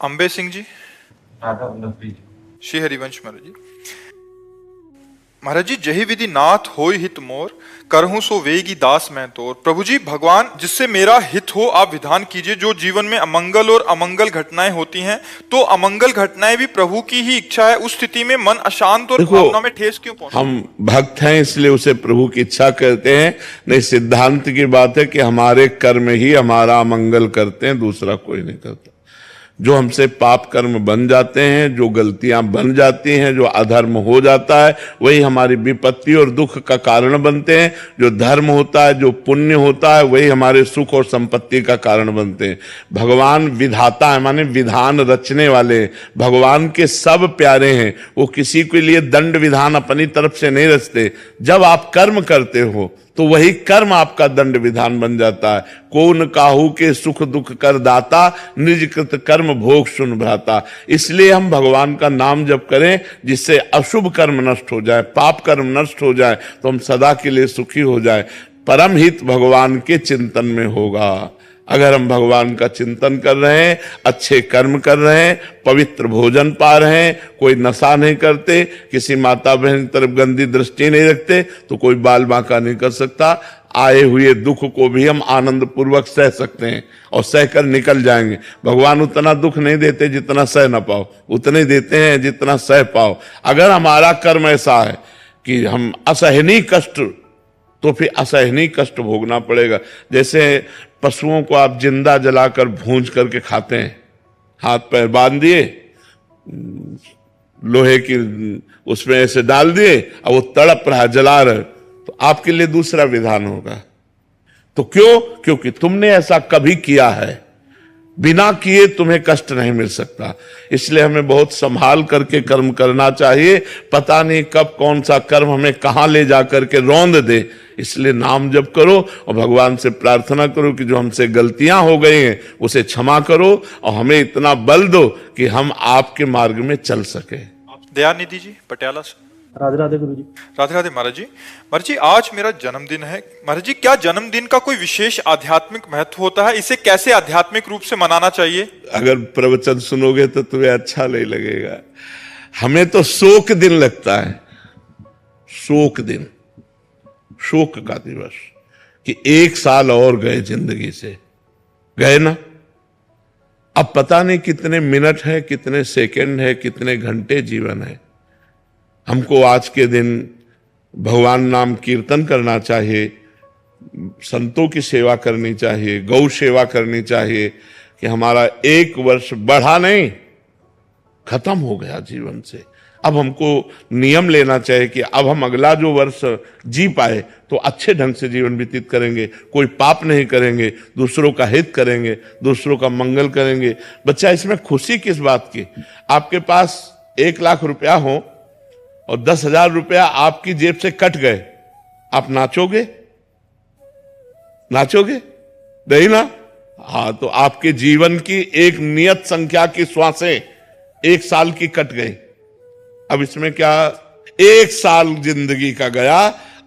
अंबे सिंह जी, राधा वल्लभ जी। श्री हरिवंश महाराज जी। महाराज जी, जही विधि नाथ होय हित मोर, करहूं सो वेगी दास मैं तोर। प्रभु जी, भगवान जिससे मेरा हित हो आप विधान कीजिए। जो जीवन में अमंगल और अमंगल घटनाएं होती हैं, तो अमंगल घटनाएं भी प्रभु की ही इच्छा है। उस स्थिति में मन अशांत और भावना में ठेस क्यों पहुंचता? हम भक्त हैं इसलिए उसे प्रभु की इच्छा करते हैं। नहीं, सिद्धांत की बात है कि हमारे कर्म ही हमारा अमंगल करते हैं, दूसरा कोई नहीं करता। जो हमसे पाप कर्म बन जाते हैं, जो गलतियां बन जाती हैं, जो अधर्म हो जाता है, वही हमारी विपत्ति और दुख का कारण बनते हैं। जो धर्म होता है, जो पुण्य होता है, वही हमारे सुख और संपत्ति का कारण बनते हैं। भगवान विधाता है, माने विधान रचने वाले। भगवान के सब प्यारे हैं, वो किसी के लिए दंड विधान अपनी तरफ से नहीं रचते। जब आप कर्म करते हो तो वही कर्म आपका दंड विधान बन जाता है। कौन काहू के सुख दुख कर दाता, निज कृत कर्म भोग सुन भ्राता। इसलिए हम भगवान का नाम जप करें, जिससे अशुभ कर्म नष्ट हो जाए, पाप कर्म नष्ट हो जाए, तो हम सदा के लिए सुखी हो जाए। परम हित भगवान के चिंतन में होगा। अगर हम भगवान का चिंतन कर रहे हैं, अच्छे कर्म कर रहे हैं, पवित्र भोजन पा रहे हैं, कोई नशा नहीं करते, किसी माता बहन की तरफ गंदी दृष्टि नहीं रखते, तो कोई बाल बांका नहीं कर सकता। आए हुए दुख को भी हम आनंद पूर्वक सह सकते हैं और सहकर निकल जाएंगे। भगवान उतना दुख नहीं देते जितना सह ना पाओ, उतने देते हैं जितना सह पाओ। अगर हमारा कर्म ऐसा है कि हम असहनीय कष्ट, तो फिर असहनीय कष्ट भोगना पड़ेगा। जैसे पशुओं को आप जिंदा जलाकर भूंज करके खाते हैं, हाथ पैर बांध दिए, लोहे की उसमें ऐसे डाल दिए, और वो तड़प रहा, जला रहे, तो आपके लिए दूसरा विधान होगा। तो क्यों? क्योंकि तुमने ऐसा कभी किया है। बिना किए तुम्हें कष्ट नहीं मिल सकता। इसलिए हमें बहुत संभाल करके कर्म करना चाहिए। पता नहीं कब कौन सा कर्म हमें कहां ले जा करके रौंद दे। इसलिए नाम जप करो और भगवान से प्रार्थना करो कि जो हमसे गलतियां हो गई हैं उसे क्षमा करो, और हमें इतना बल दो कि हम आपके मार्ग में चल सके। दयानिधि जी, पटियाला से। राधे राधे गुरु जी। राधे राधे महाराज जी। महाराज जी, आज मेरा जन्मदिन है। महाराज जी, क्या जन्मदिन का कोई विशेष आध्यात्मिक महत्व होता है? इसे कैसे आध्यात्मिक रूप से मनाना चाहिए? अगर प्रवचन सुनोगे तो तुम्हें अच्छा नहीं लगेगा। हमें तो शोक दिन लगता है, शोक दिन, शोक का दिवस, कि 1 साल और गए जिंदगी से, गए ना। अब पता नहीं कितने मिनट है, कितने सेकंड है, कितने घंटे जीवन है। हमको आज के दिन भगवान नाम कीर्तन करना चाहिए, संतों की सेवा करनी चाहिए, गौ सेवा करनी चाहिए, कि हमारा 1 वर्ष बढ़ा नहीं, खत्म हो गया जीवन से। अब हमको नियम लेना चाहिए कि अब हम अगला जो वर्ष जी पाए तो अच्छे ढंग से जीवन व्यतीत करेंगे, कोई पाप नहीं करेंगे, दूसरों का हित करेंगे, दूसरों का मंगल करेंगे। बच्चा, इसमें खुशी किस बात की? आपके पास 1 लाख रुपया हो और 10,000 रुपया आपकी जेब से कट गए, आप नाचोगे? नाचोगे नहीं ना। हाँ, तो आपके जीवन की एक नियत संख्या की श्वासें 1 साल की कट गई। अब इसमें क्या, 1 साल जिंदगी का गया।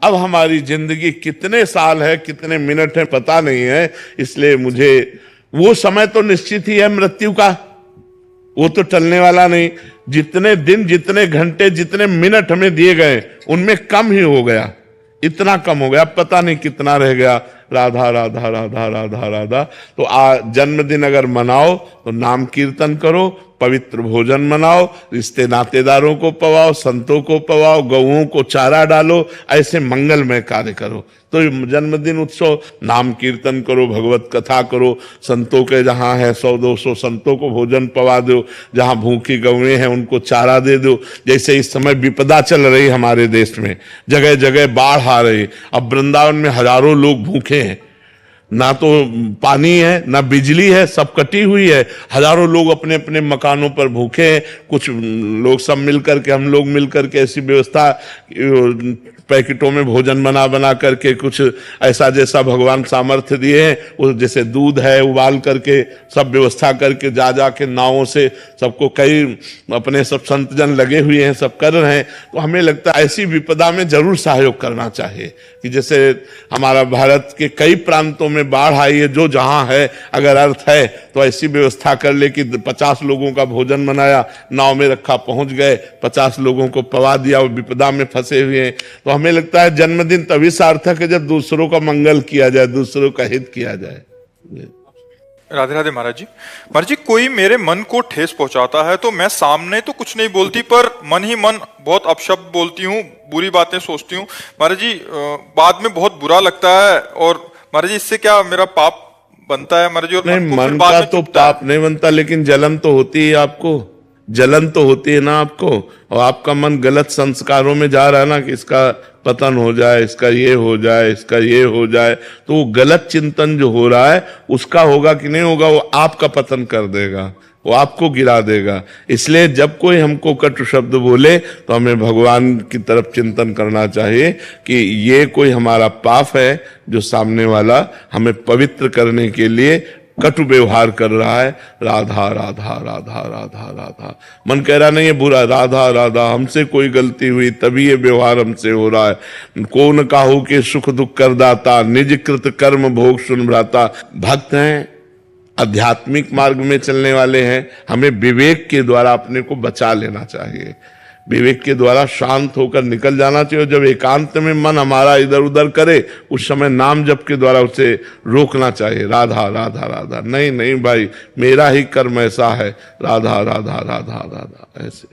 अब हमारी जिंदगी कितने साल है, कितने मिनट है, पता नहीं है। इसलिए मुझे वो समय तो निश्चित ही है मृत्यु का, वो तो टलने वाला नहीं। जितने दिन, जितने घंटे, जितने मिनट हमें दिए गए, उनमें कम ही हो गया, इतना कम हो गया, पता नहीं कितना रह गया। राधा राधा राधा राधा राधा। तो जन्मदिन अगर मनाओ तो नाम कीर्तन करो, पवित्र भोजन मनाओ, रिश्ते नातेदारों को पवाओ, संतों को पवाओ, गौओं को चारा डालो, ऐसे मंगलमय कार्य करो। तो जन्मदिन उत्सव, नाम कीर्तन करो, भगवत कथा करो, संतों के जहां है 100-200 संतों को भोजन पवा दो, जहां भूखी गौएं हैं उनको चारा दे दो। जैसे इस समय विपदा चल रही हमारे देश में, जगह जगह बाढ़ आ रही। अब वृंदावन में हजारों लोग भूखे हैं, ना तो पानी है, ना बिजली है, सब कटी हुई है। हजारों लोग अपने अपने मकानों पर भूखे हैं। कुछ लोग सब मिलकर के, हम लोग मिलकर के ऐसी व्यवस्था, पैकेटों में भोजन बना बना करके, कुछ ऐसा जैसा भगवान सामर्थ्य दिए हैं, वो जैसे दूध है उबाल करके सब व्यवस्था करके जा जा के नावों से सबको, कई अपने सब संत जन लगे हुए हैं, सब कर रहे हैं। तो हमें लगता है ऐसी विपदा में जरूर सहयोग करना चाहिए। कि जैसे हमारा भारत के कई प्रांतों में बाढ़ आई है, जो जहां है अगर अर्थ है तो ऐसी व्यवस्था कर ले कि 50 लोगों का भोजन बनाया, नाव में रखा, पहुंच गए, 50 लोगों को पवा दिया, वो विपदा में फंसे हुए हैं। तो हमें लगता है जन्मदिन तभी सार्थक है जब दूसरों का मंगल किया जाए, दूसरों का हित किया जाए। राधे राधे महाराज जी। महाराज जी, कोई मेरे मन को ठेस पहुंचाता है तो मैं सामने तो कुछ नहीं बोलती, पर मन ही मन बहुत अपशब्द बोलती हूँ, बुरी बातें सोचती हूँ महाराज जी। बाद में बहुत बुरा लगता है। और महाराज जी, इससे क्या मेरा पाप बनता है महाराज जी? और नहीं, को फिर मन बाद का में तो चुभता है। पाप नहीं बनता, लेकिन जलन तो होती है आपको, जलन तो होती है ना आपको। और आपका मन गलत संस्कारों में जा रहा है ना, कि इसका पतन हो जाए, इसका ये हो जाए, इसका ये हो जाए, तो वो गलत चिंतन जो हो रहा है उसका होगा कि नहीं होगा, वो आपका पतन कर देगा, वो आपको गिरा देगा। इसलिए जब कोई हमको कटु शब्द बोले तो हमें भगवान की तरफ चिंतन करना चाहिए कि ये कोई हमारा पाप है जो सामने वाला हमें पवित्र करने के लिए कटु व्यवहार कर रहा है। राधा राधा राधा राधा राधा, मन कह रहा नहीं है बुरा, राधा राधा, हमसे कोई गलती हुई तभी ये व्यवहार हमसे हो रहा है। कौन काहू के सुख दुख कर दाता, निज कृत कर्म भोग सुन भ्राता। भक्त हैं, आध्यात्मिक मार्ग में चलने वाले हैं, हमें विवेक के द्वारा अपने को बचा लेना चाहिए, विवेक के द्वारा शांत होकर निकल जाना चाहिए। जब एकांत में मन हमारा इधर उधर करे, उस समय नाम जप के द्वारा उसे रोकना चाहिए। राधा राधा राधा, नहीं नहीं भाई, मेरा ही कर्म ऐसा है, राधा राधा राधा राधा, ऐसे।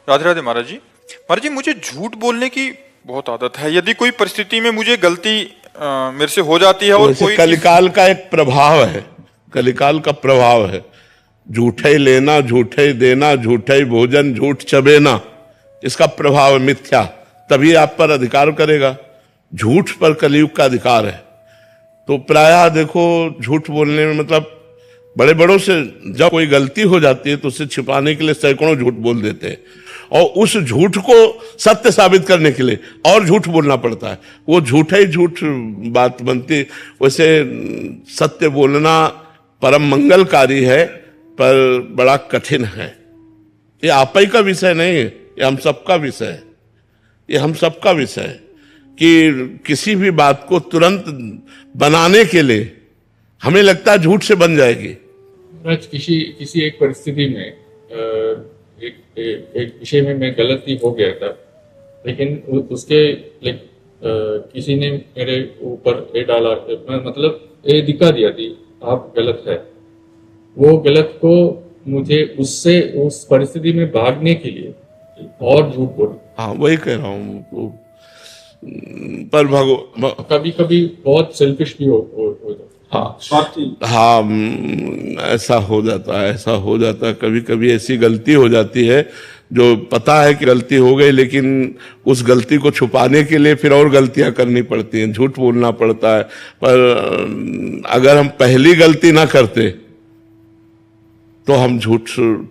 राधे राधे महाराज जी। महाराज जी, मुझे झूठ बोलने की बहुत आदत है। यदि कोई परिस्थिति में मुझे गलती मेरे से हो जाती है और कोई कलिकाल का एक प्रभाव है, कलिकाल का प्रभाव है। झूठे लेना, झूठे देना, झूठे भोजन, झूठ चबेना, इसका प्रभाव है मिथ्या, तभी आप पर अधिकार करेगा। झूठ पर कलयुग का अधिकार है। तो प्रायः देखो, झूठ बोलने में मतलब बड़े बड़ों से जब कोई गलती हो जाती है तो उसे छिपाने के लिए सैकड़ों झूठ बोल देते हैं, और उस झूठ को सत्य साबित करने के लिए और झूठ बोलना पड़ता है। वो झूठा ही झूठ बात बनती। वैसे सत्य बोलना परम मंगलकारी है, पर बड़ा कठिन है। ये आप ही का विषय नहीं है, ये हम सबका विषय है, ये हम सबका विषय है कि किसी भी बात को तुरंत बनाने के लिए हमें लगता है झूठ से बन जाएगी। किसी एक परिस्थिति में एक विषय में मैं गलती हो गया था, लेकिन उसके किसी ने मेरे ऊपर ये डाला, मतलब ये दिखा दिया थी आप गलत है। वो गलत को मुझे उससे उस परिस्थिति में भागने के लिए और झूठ बोला। हाँ, वही कह रहा हूँ। पर कभी कभी बहुत सेल्फिश भी हो जाता। हाँ, ऐसा हो जाता है, ऐसा हो जाता है। कभी कभी ऐसी गलती हो जाती है जो पता है कि गलती हो गई, लेकिन उस गलती को छुपाने के लिए फिर और गलतियां करनी पड़ती हैं, झूठ बोलना पड़ता है। पर अगर हम पहली गलती ना करते तो हम झूठ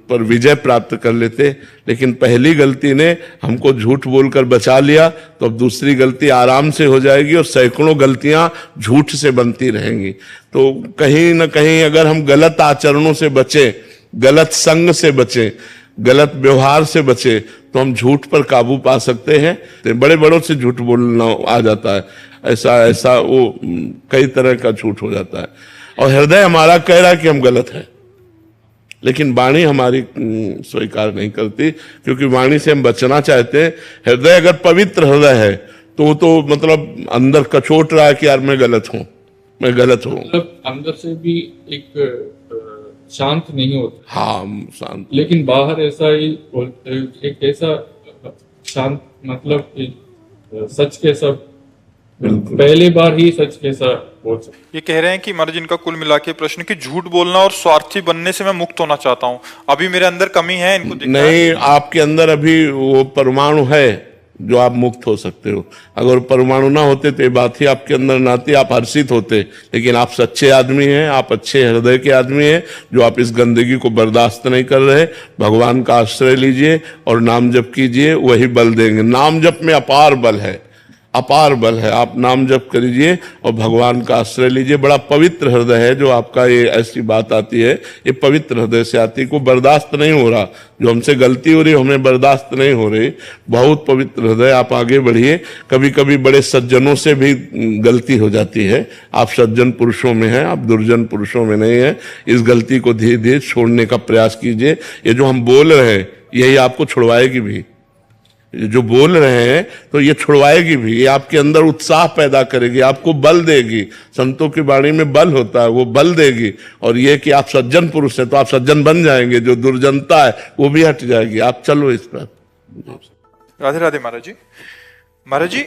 पर विजय प्राप्त कर लेते, लेकिन पहली गलती ने हमको झूठ बोलकर बचा लिया, तो अब दूसरी गलती आराम से हो जाएगी और सैकड़ों गलतियां झूठ से बनती रहेंगी। तो कहीं ना कहीं अगर हम गलत आचरणों से बचे, गलत संग से बचे, गलत व्यवहार से बचे, तो हम झूठ पर काबू पा सकते हैं। तो बड़े बड़ों से झूठ बोलना आ जाता है, ऐसा वो कई तरह का झूठ हो जाता है। और हृदय हमारा कह रहा है कि हम गलत हैं, लेकिन वाणी हमारी स्वीकार नहीं करती, क्योंकि वाणी से हम बचना चाहते हैं। हृदय अगर पवित्र हृदय है तो वो तो मतलब अंदर कचोट रहा है कि यार मैं गलत हूं, मैं गलत हूं, मतलब अंदर से भी एक शांत नहीं होता। हाँ, शांत, लेकिन बाहर ऐसा ही एक ऐसा शांत, मतलब सच के सब पहले बार ही सच के सब बोल सकते। ये कह रहे हैं कि महाराज, इनका कुल मिला के प्रश्न कि झूठ बोलना और स्वार्थी बनने से मैं मुक्त होना चाहता हूँ, अभी मेरे अंदर कमी है, इनको दिखता नहीं है। आपके अंदर अभी वो परमाणु है जो आप मुक्त हो सकते हो। अगर परमाणु ना होते तो ये बात ही आपके अंदर ना आती, आप हर्षित होते। लेकिन आप सच्चे आदमी हैं, आप अच्छे हृदय के आदमी हैं, जो आप इस गंदगी को बर्दाश्त नहीं कर रहे। भगवान का आश्रय लीजिए और नाम जप कीजिए, वही बल देंगे। नाम जप में अपार बल है, अपार बल है। आप नाम जप करिए और भगवान का आश्रय लीजिए। बड़ा पवित्र हृदय है जो आपका, ये ऐसी बात आती है, ये पवित्र हृदय से आती है। को बर्दाश्त नहीं हो रहा, जो हमसे गलती हो रही हमें बर्दाश्त नहीं हो रही। बहुत पवित्र हृदय, आप आगे बढ़िए। कभी कभी बड़े सज्जनों से भी गलती हो जाती है। आप सज्जन पुरुषों में हैं, आप दुर्जन पुरुषों में नहीं है। इस गलती को धीरे धीरे छोड़ने का प्रयास कीजिए। ये जो हम बोल रहे हैं यही आपको छुड़वाएगी भी। जो बोल रहे हैं तो ये छुड़वाएगी भी, ये आपके अंदर उत्साह पैदा करेगी, आपको बल देगी। संतों की वाणी में बल होता है, वो बल देगी। और ये कि आप सज्जन पुरुष हैं तो आप सज्जन बन जाएंगे, जो दुर्जनता है वो भी हट जाएगी। आप चलो इस पर। राधे राधे महाराज जी। महाराज जी,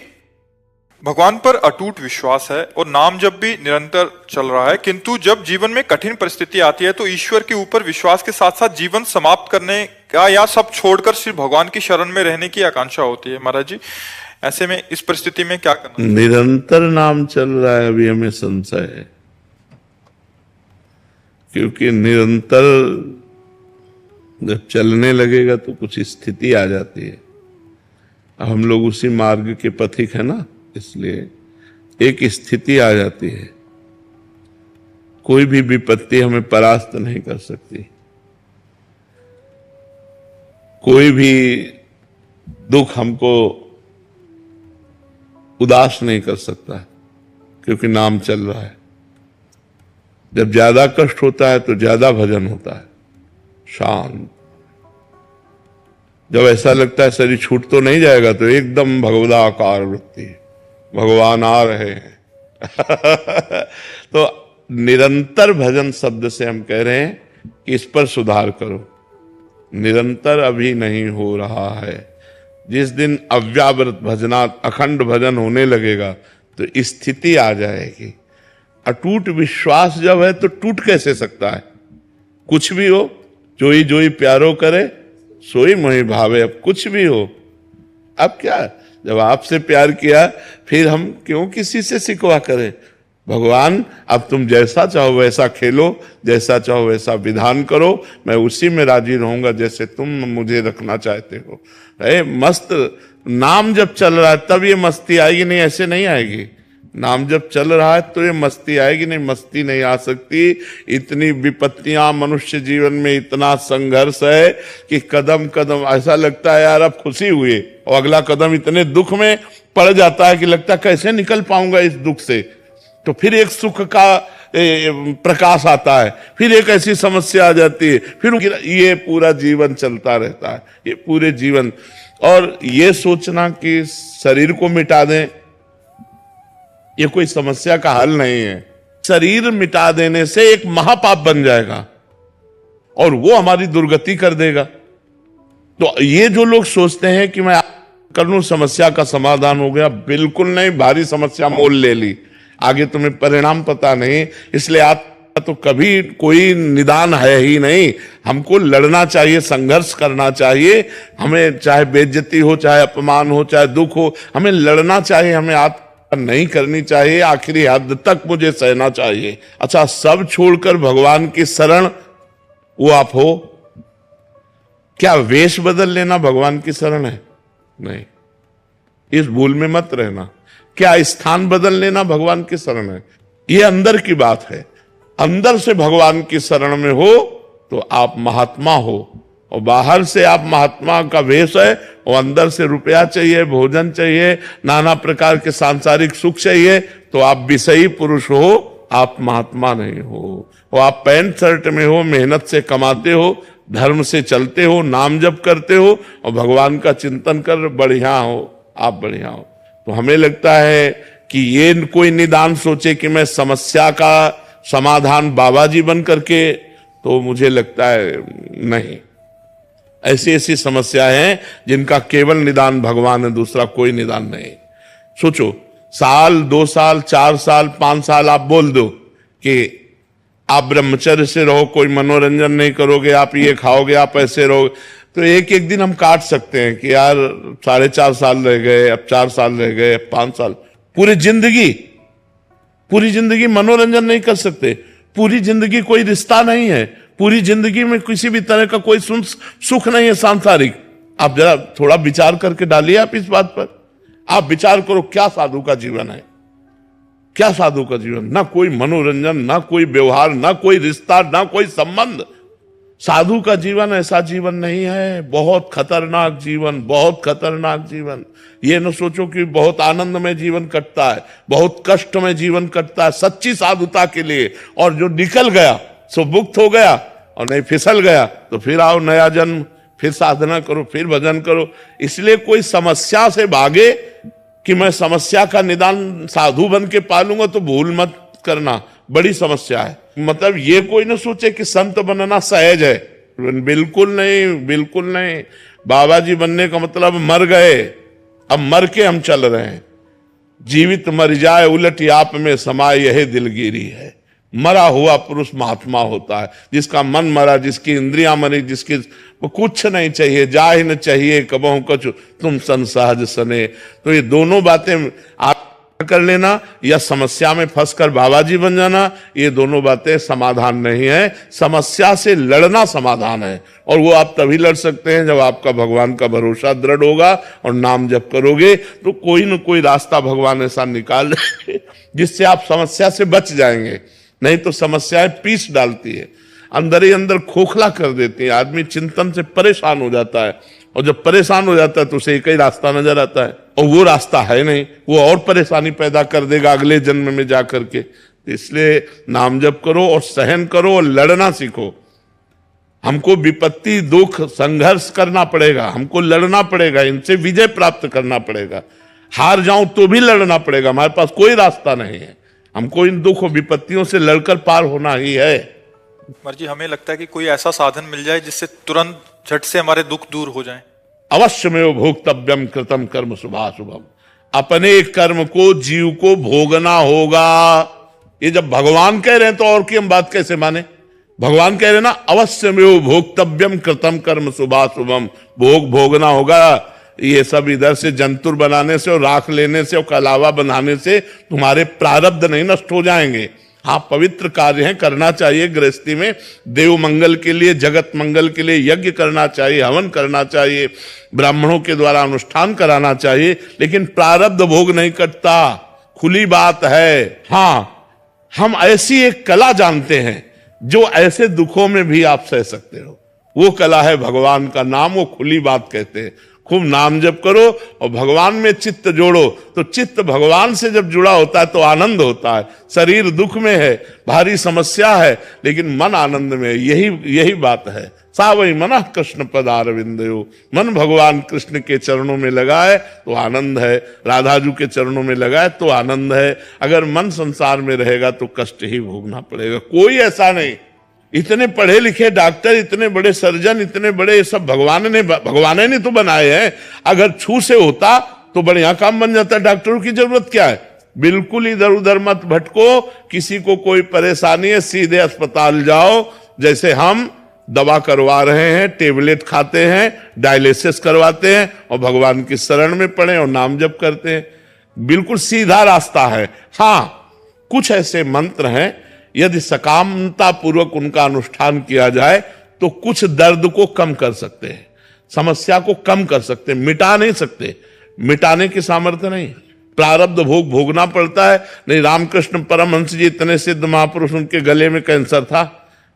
भगवान पर अटूट विश्वास है और नाम जब भी निरंतर चल रहा है, किंतु जब जीवन में कठिन परिस्थिति आती है तो ईश्वर के ऊपर विश्वास के साथ साथ जीवन समाप्त करने का या सब छोड़कर सिर्फ भगवान की शरण में रहने की आकांक्षा होती है। महाराज जी, ऐसे में इस परिस्थिति में क्या करना? निरंतर नाम चल रहा है, अभी हमें संशय है, क्योंकि निरंतर जब चलने लगेगा तो कुछ स्थिति आ जाती है। हम लोग उसी मार्ग के पथिक है ना, इसलिए एक स्थिति आ जाती है। कोई भी विपत्ति हमें परास्त नहीं कर सकती, कोई भी दुख हमको उदास नहीं कर सकता, क्योंकि नाम चल रहा है। जब ज्यादा कष्ट होता है तो ज्यादा भजन होता है, शांत। जब ऐसा लगता है शरीर छूट तो नहीं जाएगा तो एकदम भगवदाकार वृत्ति, भगवान आ रहे हैं। तो निरंतर भजन शब्द से हम कह रहे हैं कि इस पर सुधार करो। निरंतर अभी नहीं हो रहा है। जिस दिन अव्यावृत भजनात् अखंड भजन होने लगेगा तो स्थिति आ जाएगी। अटूट विश्वास जब है तो टूट कैसे सकता है? कुछ भी हो, जोई जोई प्यारो करे सोई मोहि भावे। अब कुछ भी हो, अब क्या, जब आपसे प्यार किया फिर हम क्यों किसी से शिकवा करें? भगवान अब तुम जैसा चाहो वैसा खेलो, जैसा चाहो वैसा विधान करो, मैं उसी में राजी रहूंगा जैसे तुम मुझे रखना चाहते हो। मस्त नाम जब चल रहा है तब ये मस्ती आएगी, नहीं ऐसे नहीं आएगी। नाम जब चल रहा है तो ये मस्ती आएगी, नहीं मस्ती नहीं आ सकती। इतनी विपत्तियां मनुष्य जीवन में, इतना संघर्ष है कि कदम कदम ऐसा लगता है यार अब खुशी हुई, और अगला कदम इतने दुख में पड़ जाता है कि लगता है कैसे निकल पाऊंगा इस दुख से। तो फिर एक सुख का प्रकाश आता है, फिर एक ऐसी समस्या आ जाती है, फिर ये पूरा जीवन चलता रहता है, ये पूरे जीवन। और ये सोचना कि शरीर को मिटा दें, ये कोई समस्या का हल नहीं है। शरीर मिटा देने से एक महापाप बन जाएगा और वो हमारी दुर्गति कर देगा। तो ये जो लोग सोचते हैं कि मैं कर लूं समस्या का समाधान हो गया, बिल्कुल नहीं। भारी समस्या मोल ले ली, आगे तुम्हें परिणाम पता नहीं, इसलिए आप तो कभी कोई निदान है ही नहीं। हमको लड़ना चाहिए, संघर्ष करना चाहिए। हमें चाहे बेइज्जती हो, चाहे अपमान हो, चाहे दुख हो, हमें लड़ना चाहिए। हमें आत्महत्या नहीं करनी चाहिए, आखिरी हद तक मुझे सहना चाहिए। अच्छा, सब छोड़कर भगवान की शरण वो आप हो। क्या वेश बदल लेना भगवान की शरण है? नहीं, इस भूल में मत रहना। क्या स्थान बदल लेना भगवान की शरण है? ये अंदर की बात है। अंदर से भगवान की शरण में हो तो आप महात्मा हो, और बाहर से आप महात्मा का वेश है और अंदर से रुपया चाहिए, भोजन चाहिए, नाना प्रकार के सांसारिक सुख चाहिए, तो आप विषयी पुरुष हो, आप महात्मा नहीं हो। और आप पैंट शर्ट में हो, मेहनत से कमाते हो, धर्म से चलते हो, नाम जप करते हो और भगवान का चिंतन कर बढ़िया हो, आप बढ़िया हो। तो हमें लगता है कि ये कोई निदान सोचे कि मैं समस्या का समाधान बाबा जी बन करके, तो मुझे लगता है नहीं। ऐसी ऐसी समस्याएं हैं जिनका केवल निदान भगवान है, दूसरा कोई निदान नहीं। सोचो, साल 2 साल 4 साल 5 साल आप बोल दो कि आप ब्रह्मचर्य से रहो, कोई मनोरंजन नहीं करोगे, आप ये खाओगे, आप ऐसे रहोगे, तो एक एक दिन हम काट सकते हैं कि यार 4.5 साल रह गए, अब 4 साल रह गए, अब 5 साल। पूरी जिंदगी मनोरंजन नहीं कर सकते। पूरी जिंदगी कोई रिश्ता नहीं है, पूरी जिंदगी में किसी भी तरह का कोई सुख नहीं है सांसारिक। आप जरा थोड़ा विचार करके डालिए आप इस बात पर। आप विचार करो क्या साधु का जीवन है, क्या साधु का जीवन, ना कोई मनोरंजन, ना कोई व्यवहार, ना कोई रिश्ता, ना कोई संबंध। साधु का जीवन ऐसा जीवन नहीं है, बहुत खतरनाक जीवन, बहुत खतरनाक जीवन। ये न सोचो कि बहुत आनंद में जीवन कटता है, बहुत कष्ट में जीवन कटता है सच्ची साधुता के लिए। और जो निकल गया सो मुक्त हो गया, और नहीं फिसल गया तो फिर आओ नया जन्म, फिर साधना करो, फिर भजन करो। इसलिए कोई समस्या से भागे कि मैं समस्या का निदान साधु बन के पालूंगा, तो भूल मत करना, बड़ी समस्या है। मतलब ये कोई ना सोचे कि संत बनना सहज है, बिल्कुल नहीं, बिल्कुल नहीं। बाबा जी बनने का मतलब मर गए, अब मर के हम चल रहे हैं। जीवित मर जाए उलट आप में समाए यही दिलगिरी है। मरा हुआ पुरुष महात्मा होता है, जिसका मन मरा, जिसकी इंद्रियां मरी, जिसकी कुछ नहीं चाहिए, जा ही न चाहिए कबहू कछु तुम सन सहज सने। तो ये दोनों बातें आप कर लेना या समस्या में फंसकर बाबा जी बन जाना, ये दोनों बातें समाधान नहीं है। समस्या से लड़ना समाधान है, और वो आप तभी लड़ सकते हैं जब आपका भगवान का भरोसा दृढ़ होगा और नाम जप करोगे, तो कोई न कोई रास्ता भगवान ऐसा निकाल देंगे जिससे आप समस्या से बच जाएंगे। नहीं तो समस्याएं पीस डालती है, अंदर ही अंदर खोखला कर देती है, आदमी चिंतन से परेशान हो जाता है, और जब परेशान हो जाता है तो उसे एक ही रास्ता नजर आता है, और वो रास्ता है नहीं, वो और परेशानी पैदा कर देगा अगले जन्म में जा करके। इसलिए नाम जप करो और सहन करो और लड़ना सीखो। हमको विपत्ति, दुख, संघर्ष करना पड़ेगा, हमको लड़ना पड़ेगा, इनसे विजय प्राप्त करना पड़ेगा। हार जाऊं तो भी लड़ना पड़ेगा, हमारे पास कोई रास्ता नहीं है, हमको इन दुख और विपत्तियों से लड़कर पार होना ही है। कुमार जी, हमें लगता है कि कोई ऐसा साधन मिल जाए जिससे तुरंत झट से हमारे दुख दूर हो जाएं। अवश्य में भोक्तव्यम कृतम कर्म शुभाशुभम। अपने कर्म को जीव को भोगना होगा। ये जब भगवान कह रहे हैं तो और की हम बात कैसे माने। भगवान कह रहे हैं ना, अवश्य में भोक्तव्यम कृतम कर्म शुभाशुभम, भोग भोगना होगा। ये सब इधर से जंतुर बनाने से और राख लेने से और कलावा बनाने से तुम्हारे प्रारब्ध नहीं नष्ट हो जाएंगे। हाँ, पवित्र कार्य है, करना चाहिए गृहस्थी में, देव मंगल के लिए, जगत मंगल के लिए यज्ञ करना चाहिए, हवन करना चाहिए, ब्राह्मणों के द्वारा अनुष्ठान कराना चाहिए, लेकिन प्रारब्ध भोग नहीं कटता, खुली बात है। हाँ, हम ऐसी एक कला जानते हैं जो ऐसे दुखों में भी आप सह सकते हो। वो कला है भगवान का नाम, वो खुली बात कहते हैं। खूब नाम जप करो और भगवान में चित्त जोड़ो, तो चित्त भगवान से जब जुड़ा होता है तो आनंद होता है। शरीर दुख में है, भारी समस्या है, लेकिन मन आनंद में है। यही बात है। सावई मना कृष्ण पदारविंदयो, मन भगवान कृष्ण के चरणों में लगा है तो आनंद है, राधा जी के चरणों में लगा है तो आनंद है। अगर मन संसार में रहेगा तो कष्ट ही भोगना पड़ेगा। कोई ऐसा नहीं, इतने पढ़े लिखे डॉक्टर, इतने बड़े सर्जन, इतने बड़े, ये सब भगवान ने तो बनाए हैं। अगर छू से होता तो बढ़िया काम बन जाता। डॉक्टरों की जरूरत क्या है। बिल्कुल इधर उधर मत भटको, किसी को कोई परेशानी है सीधे अस्पताल जाओ। जैसे हम दवा करवा रहे हैं, टेबलेट खाते हैं, डायलिसिस करवाते हैं और भगवान की शरण में पड़े और नाम जप करते हैं। बिल्कुल सीधा रास्ता है। हाँ, कुछ ऐसे मंत्र हैं, यदि सकामता पूर्वक उनका अनुष्ठान किया जाए तो कुछ दर्द को कम कर सकते हैं, समस्या को कम कर सकते हैं, मिटा नहीं सकते, मिटाने की सामर्थ्य नहीं। प्रारब्ध भोग भोगना पड़ता है। नहीं, रामकृष्ण परमहंस जी इतने सिद्ध महापुरुष, उनके गले में कैंसर था।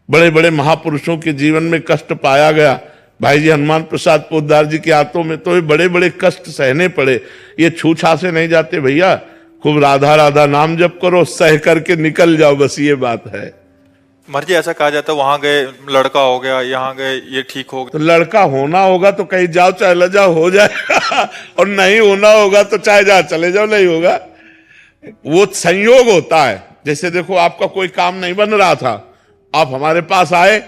बड़े बड़े महापुरुषों के जीवन में कष्ट पाया गया। भाई जी हनुमान प्रसाद पोद्दार जी के हाथों में तो ये बड़े बड़े कष्ट सहने पड़े। ये छूछा से नहीं जाते भैया। खूब राधा राधा नाम जप करो, सह करके निकल जाओ, बस ये बात है। मर्जी ऐसा कहा जाता है, वहां गए लड़का हो गया, यहाँ गए ये ठीक हो गया। तो लड़का होना होगा तो कहीं जाओ चाहे ल जाओ, हो जाएगा। और नहीं होना होगा तो चाहे जाओ चले जाओ, नहीं होगा। वो संयोग होता है। जैसे देखो, आपका कोई काम नहीं बन रहा था, आप हमारे पास आए,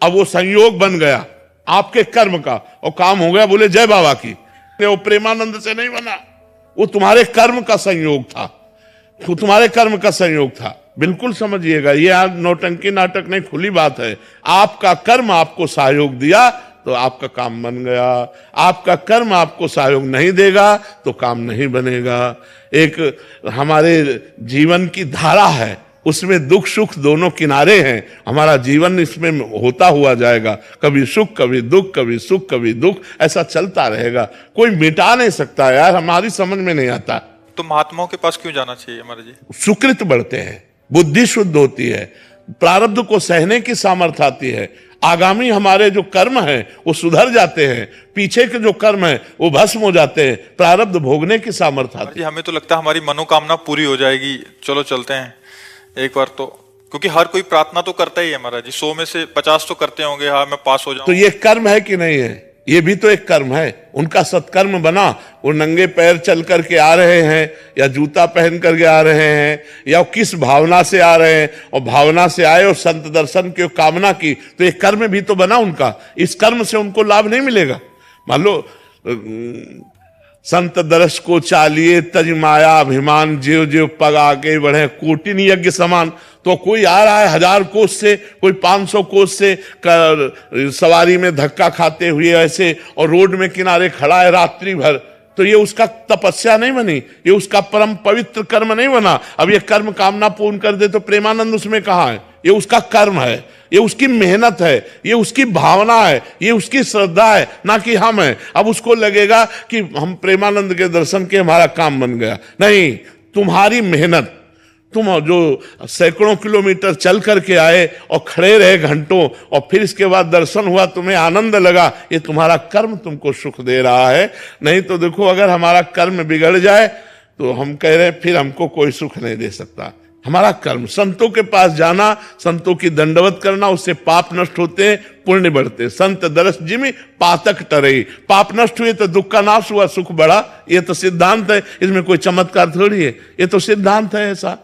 अब वो संयोग बन गया आपके कर्म का और काम हो गया। बोले जय बाबा की। वो प्रेमानंद से नहीं बना, वो तुम्हारे कर्म का संयोग था, वो तुम्हारे कर्म का संयोग था। बिल्कुल समझिएगा, ये नौटंकी नाटक नहीं, खुली बात है। आपका कर्म आपको सहयोग दिया तो आपका काम बन गया। आपका कर्म आपको सहयोग नहीं देगा तो काम नहीं बनेगा। एक हमारे जीवन की धारा है, उसमें दुख सुख दोनों किनारे हैं। हमारा जीवन इसमें होता हुआ जाएगा, कभी सुख कभी दुख, कभी सुख कभी दुख, ऐसा चलता रहेगा। कोई मिटा नहीं सकता यार, हमारी समझ में नहीं आता। तो महात्माओं के पास क्यों जाना चाहिए महाराज जी? सुकृत बढ़ते हैं, बुद्धि शुद्ध होती है, प्रारब्ध को सहने की सामर्थ्य आती है, आगामी हमारे जो कर्म हैं वो सुधर जाते हैं, पीछे के जो कर्म हैं वो भस्म हो जाते हैं, प्रारब्ध भोगने की सामर्थ्य आती जी हमें तो लगता है हमारी मनोकामना पूरी हो जाएगी, चलो चलते हैं एक बार तो, क्योंकि हर कोई प्रार्थना तो करता ही है महाराज जी, 100 में से 50 तो करते होंगे हाँ मैं पास हो है। तो जाऊं। ये कर्म है कि नहीं है? ये भी तो एक कर्म है। उनका सत्कर्म बना, वो नंगे पैर चल करके आ रहे हैं या जूता पहन करके आ रहे हैं या किस भावना से आ रहे हैं, और भावना से आए और संत दर्शन की कामना की, तो ये कर्म भी तो बना उनका। इस कर्म से उनको लाभ नहीं मिलेगा। मान लो संत दर्श को चालिए तज माया अभिमान, जीव जीव पग आगे बढ़े कोटिन यज्ञ समान। तो कोई आ रहा है 1000 कोस से, कोई 500 कोस से सवारी में धक्का खाते हुए ऐसे, और रोड में किनारे खड़ा है रात्रि भर, तो ये उसका तपस्या नहीं बनी, ये उसका परम पवित्र कर्म नहीं बना। अब ये कर्म कामना पूर्ण कर दे तो प्रेमानंद उसमें कहाँ है? ये उसका कर्म है, ये उसकी मेहनत है, ये उसकी भावना है, ये उसकी श्रद्धा है, ना कि हम है। अब उसको लगेगा कि हम प्रेमानंद के दर्शन के हमारा काम बन गया। नहीं, तुम्हारी मेहनत, तुम जो सैकड़ों किलोमीटर चल करके आए और खड़े रहे घंटों, और फिर इसके बाद दर्शन हुआ, तुम्हें आनंद लगा, ये तुम्हारा कर्म तुमको सुख दे रहा है। नहीं तो देखो, अगर हमारा कर्म बिगड़ जाए तो हम कह रहे हैं फिर हमको कोई सुख नहीं दे सकता। हमारा कर्म, संतों के पास जाना, संतों की दंडवत करना, उससे पाप नष्ट होते हैं, पुण्य बढ़ते। संत दरस जिमि पातक टरई, पाप नष्ट हुए तो दुख का नाश हुआ, सुख बढ़ा। ये तो सिद्धांत है, इसमें कोई चमत्कार थोड़ी है, ये तो सिद्धांत है ऐसा।